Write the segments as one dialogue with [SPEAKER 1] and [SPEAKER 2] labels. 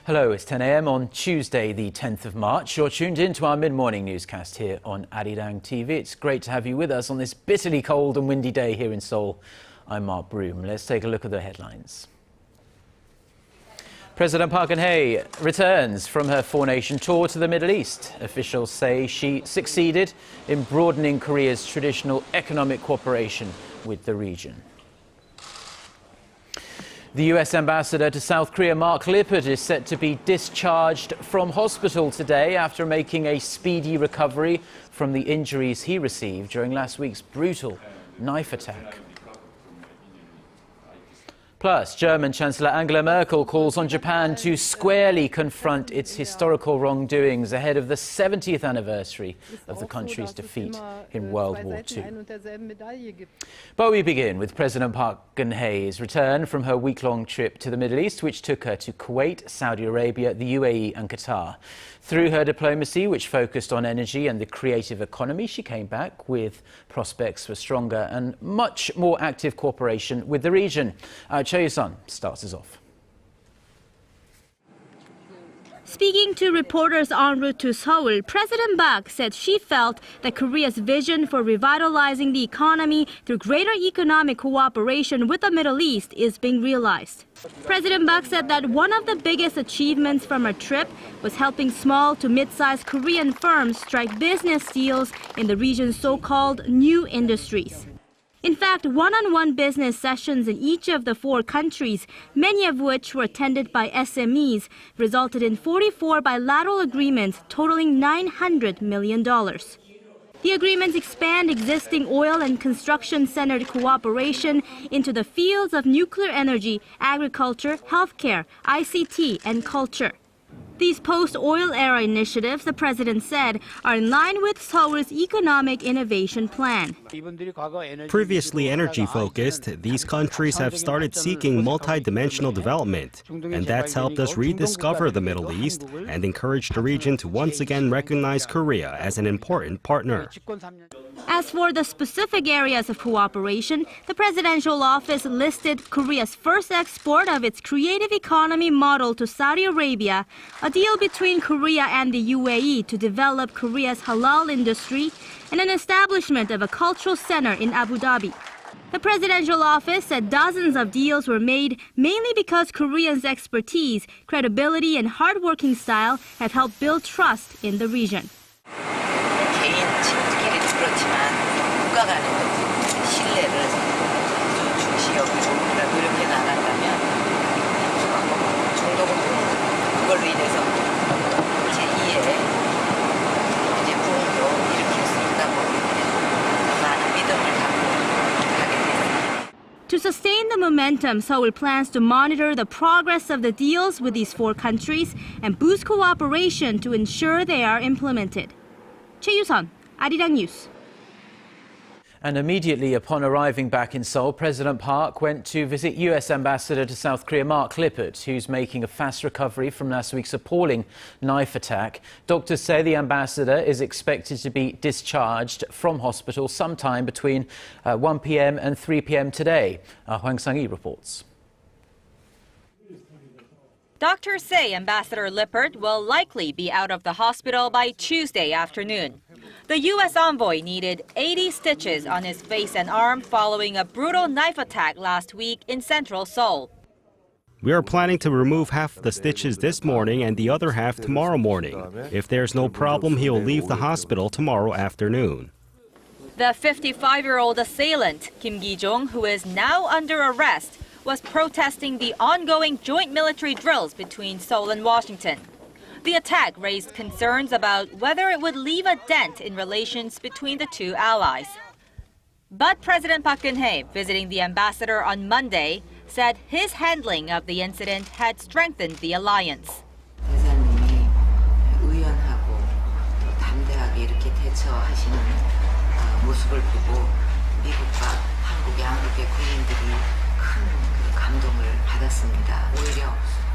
[SPEAKER 1] Hello, it's 10 a.m. on Tuesday, the 10th of March. You're tuned in to our mid-morning newscast here on ARIRANG TV. It's great to have you with us on this bitterly cold and windy day here in Seoul. I'm Mark Broome. Let's take a look at the headlines. President Park Geun-hye returns from her four-nation tour to the Middle East. Officials say she succeeded in broadening Korea's traditional economic cooperation with the region. The U.S. ambassador to South Korea, Mark Lippert, is set to be discharged from hospital today after making a speedy recovery from the injuries he received during last week's brutal knife attack. Plus, German Chancellor Angela Merkel calls on Japan to squarely confront its historical wrongdoings ahead of the 70th anniversary of the country's defeat in World War II. But we begin with President Park Geun-hye's return from her week-long trip to the Middle East, which took her to Kuwait, Saudi Arabia, the UAE and Qatar. Through her diplomacy, which focused on energy and the creative economy, she came back with prospects for stronger and much more active cooperation with the region. Chae-sun starts us off.
[SPEAKER 2] Speaking to reporters en route to Seoul, President Park said she felt that Korea's vision for revitalizing the economy through greater economic cooperation with the Middle East is being realized. President Park said that one of the biggest achievements from her trip was helping small to mid-sized Korean firms strike business deals in the region's so-called new industries. In fact, one-on-one business sessions in each of the four countries, many of which were attended by SMEs, resulted in 44 bilateral agreements totaling $900 million. The agreements expand existing oil and construction-centered cooperation into the fields of nuclear energy, agriculture, healthcare, ICT, and culture. These post-oil era initiatives, the president said, are in line with Seoul's economic innovation plan.
[SPEAKER 3] Previously energy-focused, these countries have started seeking multi-dimensional development, and that's helped us rediscover the Middle East and encourage the region to once again recognize Korea as an important partner.
[SPEAKER 2] As for the specific areas of cooperation, the presidential office listed Korea's first export of its creative economy model to Saudi Arabia, a deal between Korea and the UAE to develop Korea's halal industry, and an establishment of a cultural center in Abu Dhabi. The presidential office said dozens of deals were made mainly because Koreans' expertise, credibility, and hardworking style have helped build trust in the region. To sustain the momentum, Seoul plans to monitor the progress of the deals with these four countries and boost cooperation to ensure they are implemented. Chae-sun, ARIRANG News.
[SPEAKER 1] And immediately upon arriving back in Seoul, President Park went to visit U.S. Ambassador to South Korea Mark Lippert, who's making a fast recovery from last week's appalling knife attack. Doctors say the ambassador is expected to be discharged from hospital sometime between 1 p.m. and 3 p.m. today. Hwang Sang-hee reports.
[SPEAKER 4] Doctors say Ambassador Lippert will likely be out of the hospital by Tuesday afternoon. The U.S. envoy needed 80 stitches on his face and arm following a brutal knife attack last week in central Seoul.
[SPEAKER 3] We are planning to remove half the stitches this morning and the other half tomorrow morning. If there's no problem, he'll leave the hospital tomorrow afternoon.
[SPEAKER 4] The 55-year-old assailant, Kim Ki-jong, who is now under arrest, was protesting the ongoing joint military drills between Seoul and Washington. The attack raised concerns about whether it would leave a dent in relations between the two allies. But President Park Geun-hye, visiting the ambassador on Monday, said his handling of the incident had strengthened the alliance.
[SPEAKER 5] 대사님이 의연하고 담대하게 이렇게 대처하시는 모습을 보고 미국과 한국 양국의 국민들이 큰 않습니다. 오히려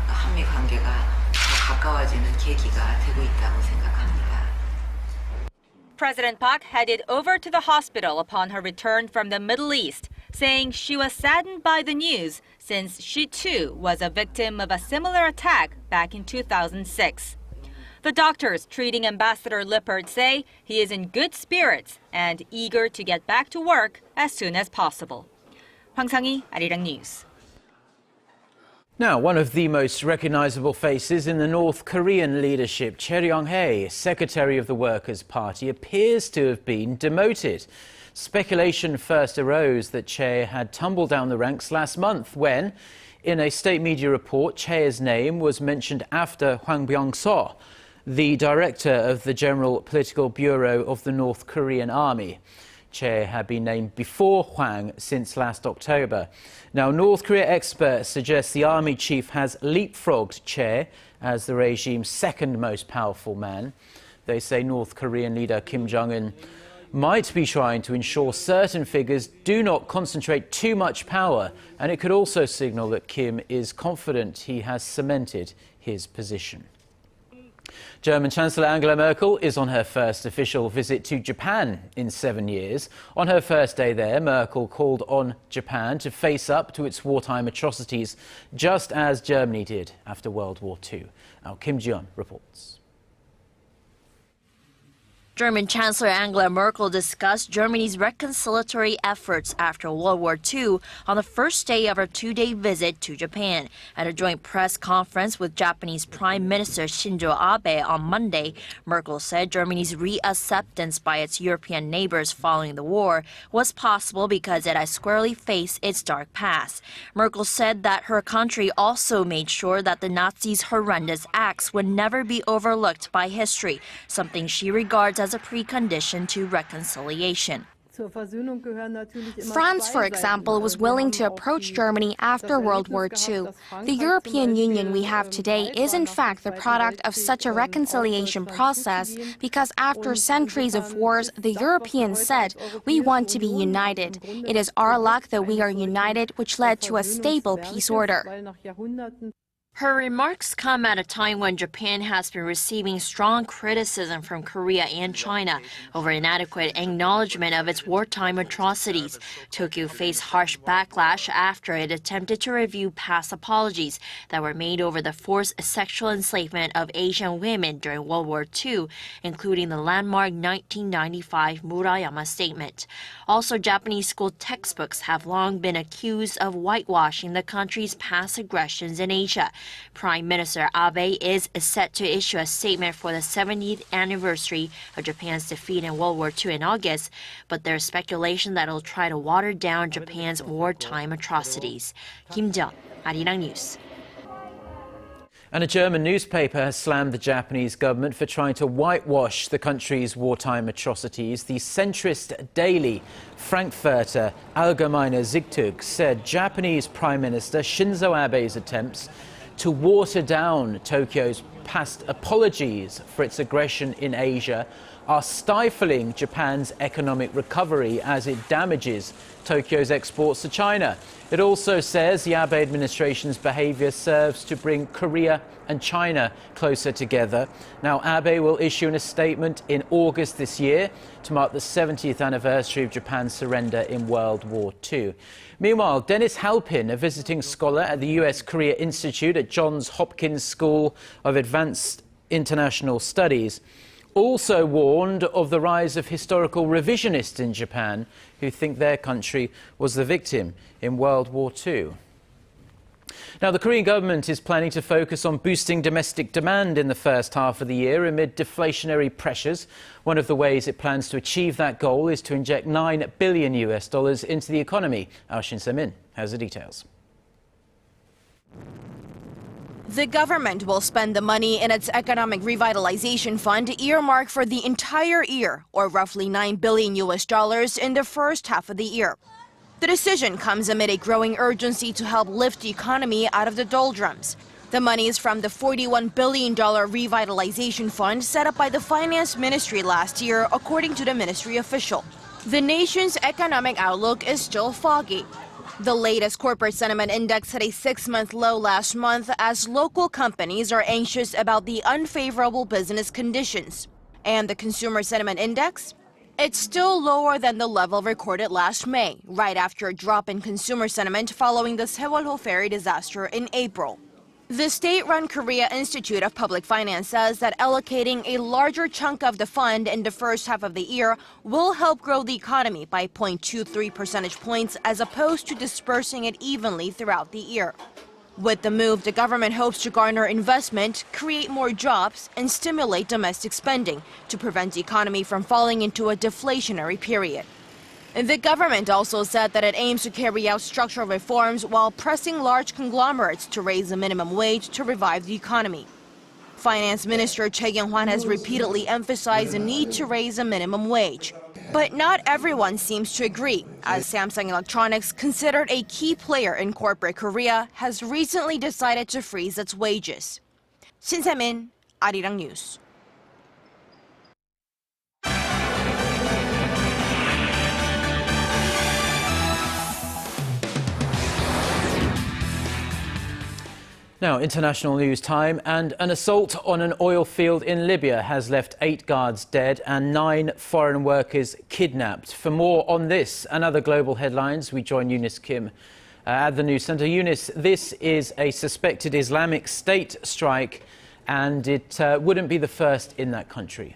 [SPEAKER 5] 한미 관계가 더 가까워지는 계기가 되고 있다고 생각합니다.
[SPEAKER 4] President Park headed over to the hospital upon her return from the Middle East, saying she was saddened by the news since she too was a victim of a similar attack back in 2006. The doctors treating Ambassador Lippert say he is in good spirits and eager to get back to work as soon as possible. 황상희, ARIRANG News.
[SPEAKER 1] Now, one of the most recognizable faces in the North Korean leadership, Park Geun-hye, Secretary of the Workers' Party, appears to have been demoted. Speculation first arose that Che had tumbled down the ranks last month when, in a state media report, Che's name was mentioned after Hwang Byung-so, the director of the General Political Bureau of the North Korean Army. Che had been named before Hwang since last October. Now, North Korea experts suggest the army chief has leapfrogged Che as the regime's second most powerful man. They say North Korean leader Kim Jong-un might be trying to ensure certain figures do not concentrate too much power, and it could also signal that Kim is confident he has cemented his position. German Chancellor Angela Merkel is on her first official visit to Japan in 7 years. On her first day there, Merkel called on Japan to face up to its wartime atrocities, just as Germany did after World War II. Now, Kim Ji-yeon reports.
[SPEAKER 6] German Chancellor Angela Merkel discussed Germany's reconciliatory efforts after World War II on the first day of her two-day visit to Japan. At a joint press conference with Japanese Prime Minister Shinzo Abe on Monday, Merkel said Germany's reacceptance by its European neighbors following the war was possible because it has squarely faced its dark past. Merkel said that her country also made sure that the Nazis' horrendous acts would never be overlooked by history, something she regards as a precondition to reconciliation.
[SPEAKER 7] France, for example, was willing to approach Germany after World War II. The European Union we have today is in fact the product of such a reconciliation process because after centuries of wars, the Europeans said, "We want to be united. It is our luck that we are united, which led to a stable peace order."
[SPEAKER 6] Her remarks come at a time when Japan has been receiving strong criticism from Korea and China over inadequate acknowledgement of its wartime atrocities. Tokyo faced harsh backlash after it attempted to review past apologies that were made over the forced sexual enslavement of Asian women during World War II, including the landmark 1995 Murayama Statement. Also, Japanese school textbooks have long been accused of whitewashing the country's past aggressions in Asia. Prime Minister Abe is set to issue a statement for the 70th anniversary of Japan's defeat in World War II in August, but there's speculation that he'll try to water down Japan's wartime atrocities. Kim Ji-yeon, ARIRANG News.
[SPEAKER 1] And a German newspaper has slammed the Japanese government for trying to whitewash the country's wartime atrocities. The centrist daily Frankfurter Allgemeine Zeitung said Japanese Prime Minister Shinzo Abe's attempts to water down Tokyo's past apologies for its aggression in Asia are stifling Japan's economic recovery as it damages Tokyo's exports to China. It also says the Abe administration's behavior serves to bring Korea and China closer together. Now, Abe will issue a statement in August this year to mark the 70th anniversary of Japan's surrender in World War II. Meanwhile, Dennis Halpin, a visiting scholar at the US Korea Institute at Johns Hopkins School of Advanced International Studies, also warned of the rise of historical revisionists in Japan who think their country was the victim in World War II. Now, the Korean government is planning to focus on boosting domestic demand in the first half of the year amid deflationary pressures. One of the ways it plans to achieve that goal is to inject $9 billion into the economy. Ao Shin Se-min has the details.
[SPEAKER 7] The government will spend the money in its Economic Revitalization Fund earmarked for the entire year, or roughly $9 billion in the first half of the year. The decision comes amid a growing urgency to help lift the economy out of the doldrums. The money is from the $41 billion revitalization fund set up by the Finance Ministry last year, according to the ministry official. The nation's economic outlook is still foggy. The latest corporate sentiment index hit a 6-month low last month as local companies are anxious about the unfavorable business conditions. And the consumer sentiment index? It's still lower than the level recorded last May, right after a drop in consumer sentiment following the Sewol ferry disaster in April. The state-run Korea Institute of Public Finance says that allocating a larger chunk of the fund in the first half of the year will help grow the economy by 0.23 percentage points as opposed to dispersing it evenly throughout the year. With the move, the government hopes to garner investment, create more jobs, and stimulate domestic spending to prevent the economy from falling into a deflationary period. The government also said that it aims to carry out structural reforms while pressing large conglomerates to raise the minimum wage to revive the economy. Finance Minister Park Geun-hye has repeatedly emphasized the need to raise the minimum wage. But not everyone seems to agree, as Samsung Electronics, considered a key player in corporate Korea, has recently decided to freeze its wages. Shin Se-min, ARIRANG News.
[SPEAKER 1] Now, international news time, and an assault on an oil field in Libya has left 8 guards dead and 9 foreign workers kidnapped. For more on this and other global headlines, we join Eunice Kim at the News Centre. Eunice, this is a suspected Islamic State strike, and it wouldn't be the first in that country.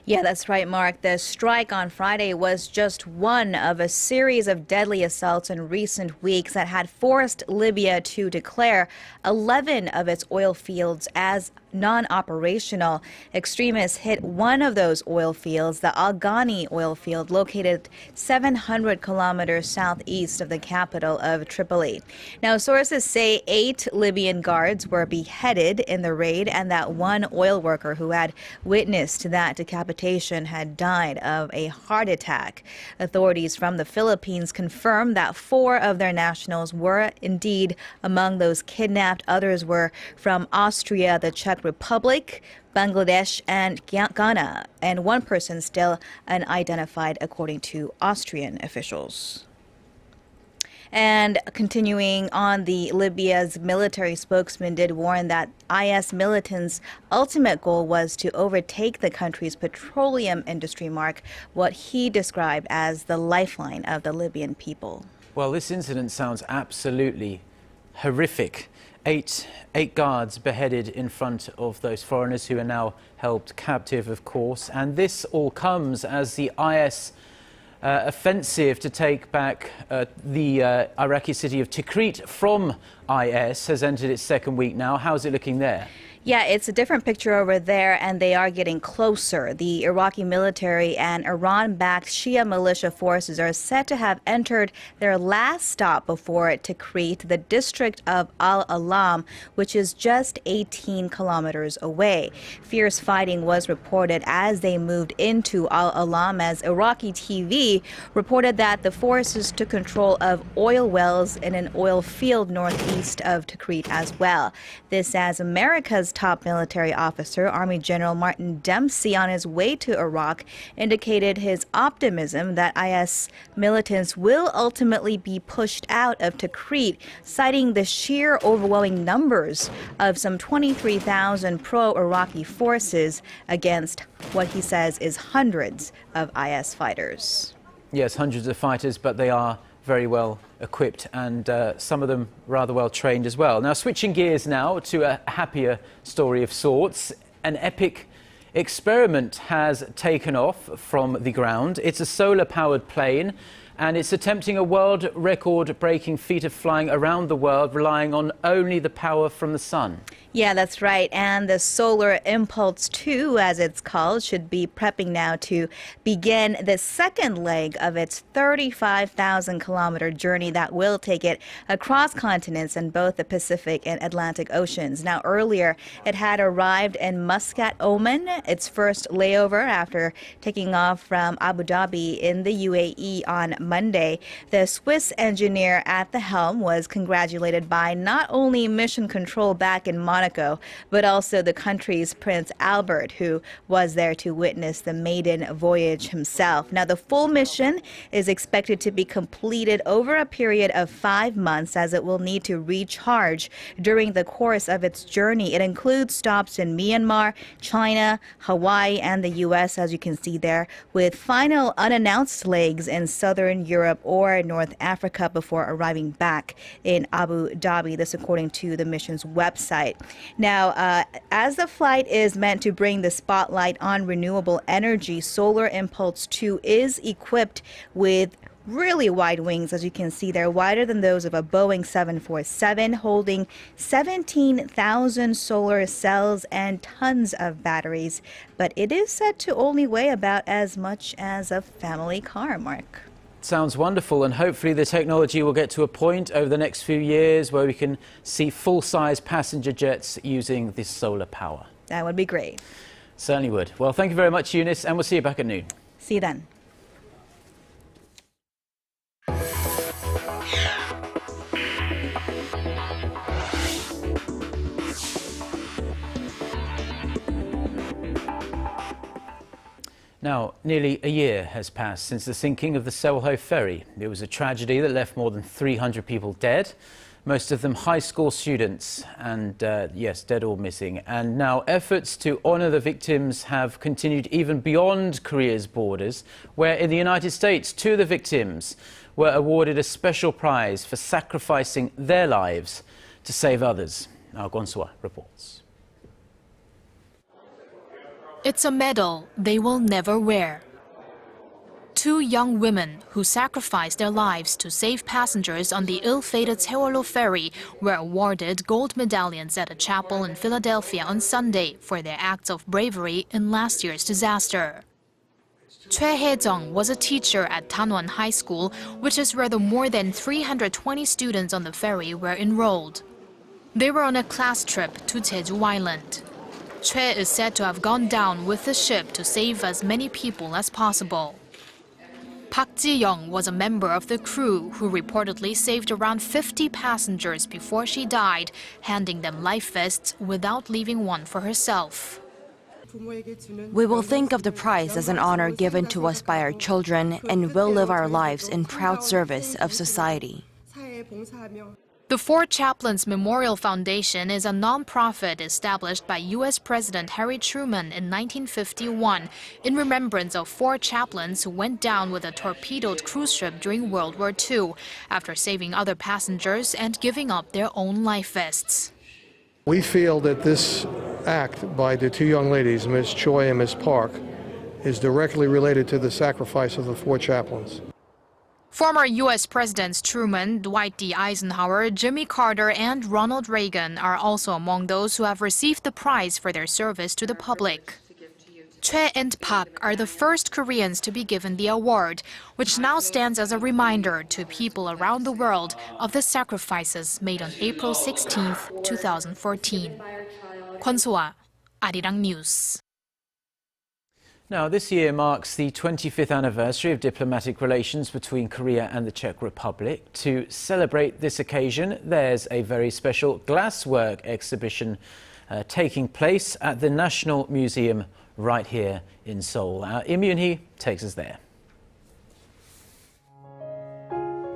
[SPEAKER 8] Yeah, that's right, Mark. The strike on Friday was just one of a series of deadly assaults in recent weeks that had forced Libya to declare 11 of its oil fields as non-operational. Extremists hit one of those oil fields, the Al Ghani oil field, located 700 kilometers southeast of the capital of Tripoli. Now, sources say 8 Libyan guards were beheaded in the raid and that one oil worker who had witnessed that decapitation had died of a heart attack. Authorities from the Philippines confirmed that 4 of their nationals were indeed among those kidnapped. Others were from Austria, the Czech Republic, Bangladesh, and Ghana, and one person still unidentified, according to Austrian officials. And continuing on, Libya's military spokesman did warn that IS militants' ultimate goal was to overtake the country's petroleum industry, Mark, what he described as the lifeline of the Libyan people.
[SPEAKER 1] Well, this incident sounds absolutely horrific. 8 guards beheaded in front of those foreigners who are now held captive, of course. And this all comes as the IS offensive to take back the Iraqi city of Tikrit from IS has entered its second week now. How's it looking there?
[SPEAKER 8] Yeah, it's a different picture over there, and they are getting closer. The Iraqi military and Iran-backed Shia militia forces are said to have entered their last stop before Tikrit, the district of Al-Alam, which is just 18 kilometers away. Fierce fighting was reported as they moved into Al-Alam, as Iraqi TV reported that the forces took control of oil wells in an oil field northeast of Tikrit as well. This as America's top military officer, Army General Martin Dempsey, on his way to Iraq, indicated his optimism that IS militants will ultimately be pushed out of Tikrit, citing the sheer overwhelming numbers of some 23,000 pro-Iraqi forces against what he says is hundreds of IS fighters.
[SPEAKER 1] Yes, hundreds of fighters, but they are very well equipped and some of them rather well trained as well. Now, switching gears now to a happier story of sorts. An epic experiment has taken off from the ground. It's a solar-powered plane, and it's attempting a world record-breaking feat of flying around the world, relying on only the power from the sun.
[SPEAKER 8] Yeah, that's right. And the Solar Impulse 2, as it's called, should be prepping now to begin the second leg of its 35,000-kilometer journey that will take it across continents in both the Pacific and Atlantic Oceans. Now, earlier, it had arrived in Muscat, Oman, its first layover after taking off from Abu Dhabi in the UAE on Monday. The Swiss engineer at the helm was congratulated by not only Mission Control back in Monaco, Monaco, but also the country's Prince Albert, who was there to witness the maiden voyage himself. Now, the full mission is expected to be completed over a period of 5 months, as it will need to recharge during the course of its journey. It includes stops in Myanmar, China, Hawaii, and the U.S., as you can see there, with final unannounced legs in southern Europe or North Africa before arriving back in Abu Dhabi. This according to the mission's website. Now, as the flight is meant to bring the spotlight on renewable energy, Solar Impulse 2 is equipped with really wide wings, as you can see. They're wider than those of a Boeing 747, holding 17,000 solar cells and tons of batteries. But it is said to only weigh about as much as a family car, Mark.
[SPEAKER 1] Sounds wonderful, and hopefully the technology will get to a point over the next few years where we can see full-size passenger jets using this solar power.
[SPEAKER 8] That would be great.
[SPEAKER 1] Certainly would. Well, thank you very much, Eunice, and we'll see you back at noon.
[SPEAKER 8] See you then.
[SPEAKER 1] Now, nearly a year has passed since the sinking of the Sewol ferry. It was a tragedy that left more than 300 people dead, most of them high school students, and yes, dead or missing. And now efforts to honor the victims have continued even beyond Korea's borders, where in the United States, 2 of the victims were awarded a special prize for sacrificing their lives to save others. Now, Gwon-swa reports.
[SPEAKER 9] It's a medal they will never wear. 2 young women who sacrificed their lives to save passengers on the ill-fated Sewol ferry were awarded gold medallions at a chapel in Philadelphia on Sunday for their acts of bravery in last year's disaster. Choi Hae-jung was a teacher at Tanwon High School, which is where the more than 320 students on the ferry were enrolled. They were on a class trip to Jeju Island. Choi is said to have gone down with the ship to save as many people as possible. Park Ji-young was a member of the crew who reportedly saved around 50 passengers before she died, handing them life vests without leaving one for herself.
[SPEAKER 7] We will think of the prize as an honor given to us by our children and will live our lives in proud service of society.
[SPEAKER 9] The 4 Chaplains Memorial Foundation is a non-profit established by U.S. President Harry Truman in 1951 in remembrance of 4 chaplains who went down with a torpedoed cruise ship during World War II after saving other passengers and giving up their own life vests.
[SPEAKER 10] We feel that this act by the 2 young ladies, Ms. Choi and Ms. Park, is directly related to the sacrifice of the 4 chaplains.
[SPEAKER 9] Former U.S. Presidents Truman, Dwight D. Eisenhower, Jimmy Carter, and Ronald Reagan are also among those who have received the prize for their service to the public. Choi and Park are the first Koreans to be given the award, which now stands as a reminder to people around the world of the sacrifices made on April 16, 2014. Kwon-soa, Arirang News.
[SPEAKER 1] Now, this year marks the 25th anniversary of diplomatic relations between Korea and the Czech Republic. To celebrate this occasion, there's a very special glasswork exhibition taking place at the National Museum right here in Seoul. Im Yoon-hee takes us there.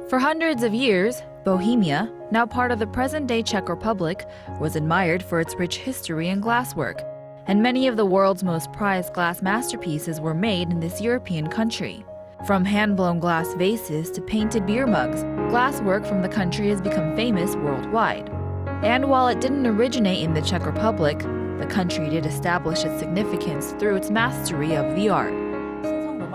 [SPEAKER 11] For hundreds of years, Bohemia, now part of the present-day Czech Republic, was admired for its rich history in glasswork. And many of the world's most prized glass masterpieces were made in this European country. From hand-blown glass vases to painted beer mugs, glasswork from the country has become famous worldwide. And while it didn't originate in the Czech Republic, the country did establish its significance through its mastery of the art.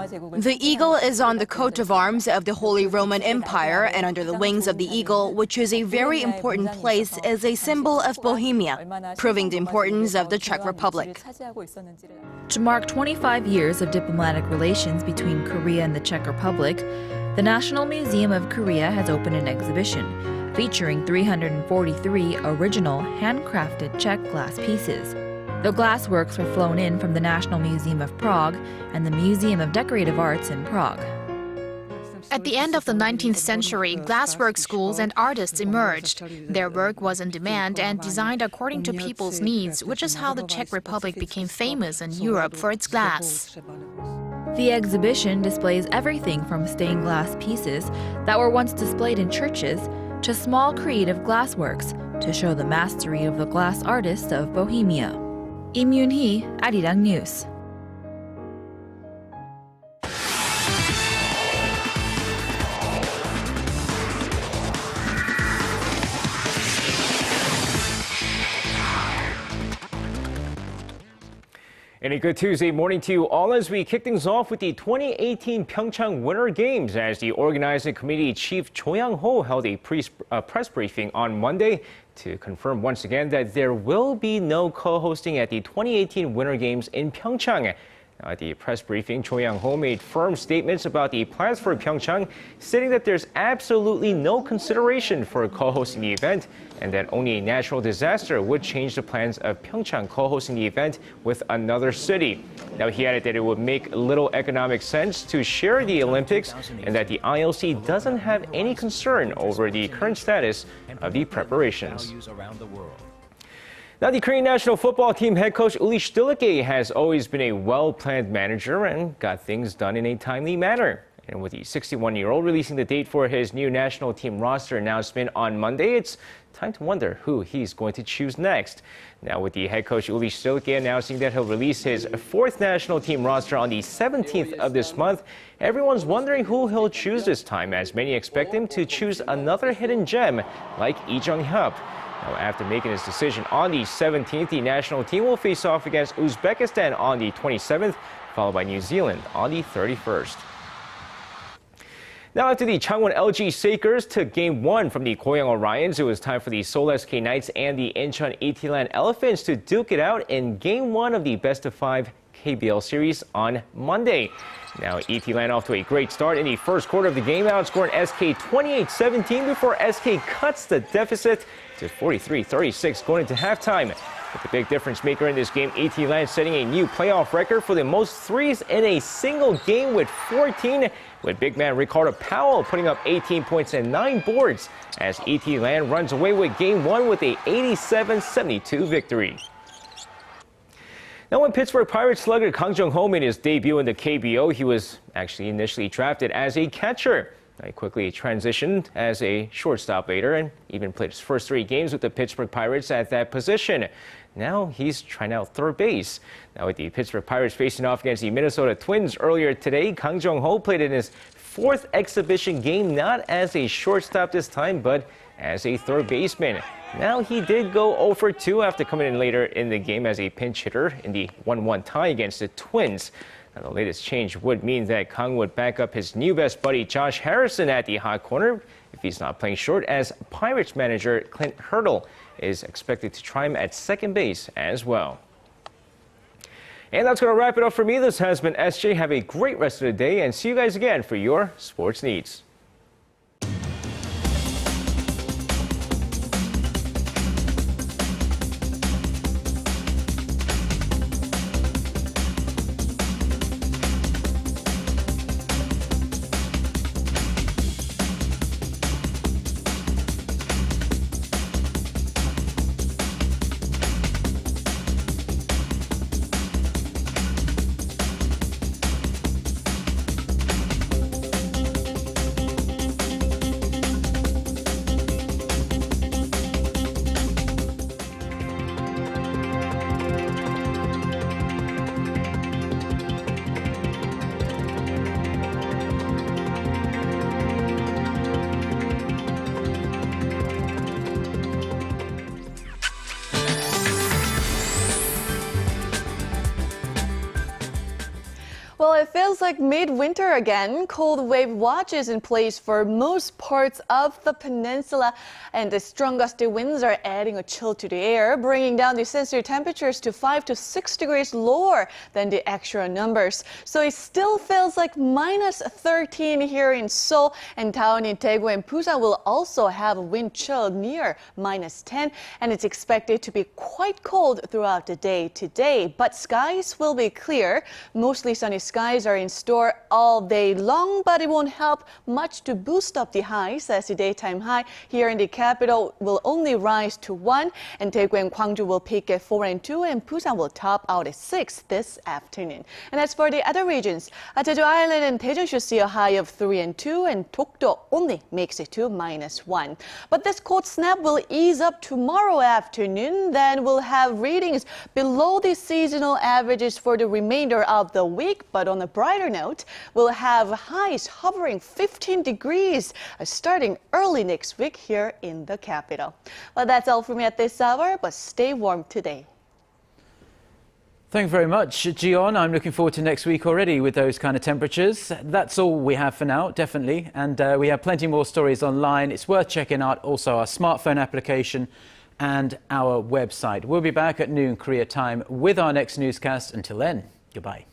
[SPEAKER 7] The eagle is on the coat of arms of the Holy Roman Empire, and under the wings of the eagle, which is a very important place, is a symbol of Bohemia, proving the importance of the Czech Republic.
[SPEAKER 11] To mark 25 years of diplomatic relations between Korea and the Czech Republic, the National Museum of Korea has opened an exhibition featuring 343 original handcrafted Czech glass pieces. The glassworks were flown in from the National Museum of Prague and the Museum of Decorative Arts in Prague.
[SPEAKER 9] At the end of the 19th century, glasswork schools and artists emerged. Their work was in demand and designed according to people's needs, which is how the Czech Republic became famous in Europe for its glass.
[SPEAKER 11] The exhibition displays everything from stained glass pieces that were once displayed in churches to small creative glassworks to show the mastery of the glass artists of Bohemia. Im Yoon-hee, ARIRANG News.
[SPEAKER 12] And a good Tuesday morning to you all as we kick things off with the 2018 Pyeongchang Winter Games as the organizing committee chief Cho Yang-ho held a press briefing on Monday to confirm once again that there will be no co-hosting at the 2018 Winter Games in Pyeongchang. Now, at the press briefing, Cho Yang-ho made firm statements about the plans for Pyeongchang, stating that there's absolutely no consideration for co-hosting the event and that only a natural disaster would change the plans of Pyeongchang co-hosting the event with another city. Now, he added that it would make little economic sense to share the Olympics and that the IOC doesn't have any concern over the current status of the preparations. Now, the Korean national football team head coach Uli Stülke has always been a well-planned manager and got things done in a timely manner. And with the 61-year-old releasing the date for his new national team roster announcement on Monday, it's time to wonder who he's going to choose next. Now, with the head coach Uli Stülke announcing that he'll release his fourth national team roster on the 17th of this month, everyone's wondering who he'll choose this time, as many expect him to choose another hidden gem like Lee Jung-hyup. Now, after making his decision on the 17th, the national team will face off against Uzbekistan on the 27th, followed by New Zealand on the 31st. Now, after the Changwon LG Sakers took Game 1 from the Goyang Orions, it was time for the Seoul SK Knights and the Incheon ET-Land Elephants to duke it out in Game 1 of the best-of-5 KBL series on Monday. Now, ET-Land off to a great start in the first quarter of the game, outscoring SK 28-17 before SK cuts the deficit to 43-36 going into halftime. But the big difference maker in this game, ET-Land setting a new playoff record for the most threes in a single game with 14, with big man Ricardo Powell putting up 18 points and 9 boards as ET-Land runs away with Game 1 with a 87-72 victory. Now, when Pittsburgh Pirates slugger Kang Jung-ho made his debut in the KBO, he was actually initially drafted as a catcher. He quickly transitioned as a shortstop later and even played his first 3 games with the Pittsburgh Pirates at that position. Now he's trying out third base. Now, with the Pittsburgh Pirates facing off against the Minnesota Twins earlier today, Kang Jung-ho played in his 4th exhibition game, not as a shortstop this time, but as a third baseman. Now, he did go 0 for 2 after coming in later in the game as a pinch hitter in the 1-1 tie against the Twins. Now, the latest change would mean that Kang would back up his new best buddy Josh Harrison at the hot corner if he's not playing short, as Pirates manager Clint Hurdle is expected to try him at second base as well. And that's going to wrap it up for me. This has been SJ. Have a great rest of the day and see you guys again for your sports needs.
[SPEAKER 13] Well, it feels like midwinter again. Cold wave watch is in place for most parts of the peninsula, and the strong gusty winds are adding a chill to the air, bringing down the sensory temperatures to 5 to 6 degrees lower than the actual numbers. So it still feels like minus 13 here in Seoul, and down in Daegu and Busan will also have a wind chill near minus 10, and it's expected to be quite cold throughout the day today. But skies will be clear, mostly sunny skies skies are in store all day long, but it won't help much to boost up the highs as the daytime high here in the capital will only rise to 1, and Daegu and Gwangju will peak at 4 and 2, and Busan will top out at 6 this afternoon. And as for the other regions, Jeju Island and Daejeon should see a high of 3 and 2, and Dokdo only makes it to -1. But this cold snap will ease up tomorrow afternoon. Then we'll have readings below the seasonal averages for the remainder of the week. But on a brighter note, we'll have highs hovering 15 degrees starting early next week here in the capital. Well, that's all from me at this hour, but stay warm today.
[SPEAKER 1] Thank you very much, Jion. I'm looking forward to next week already with those kind of temperatures. That's all we have for now, definitely. And we have plenty more stories online. It's worth checking out also our smartphone application and our website. We'll be back at noon Korea time with our next newscast. Until then, goodbye.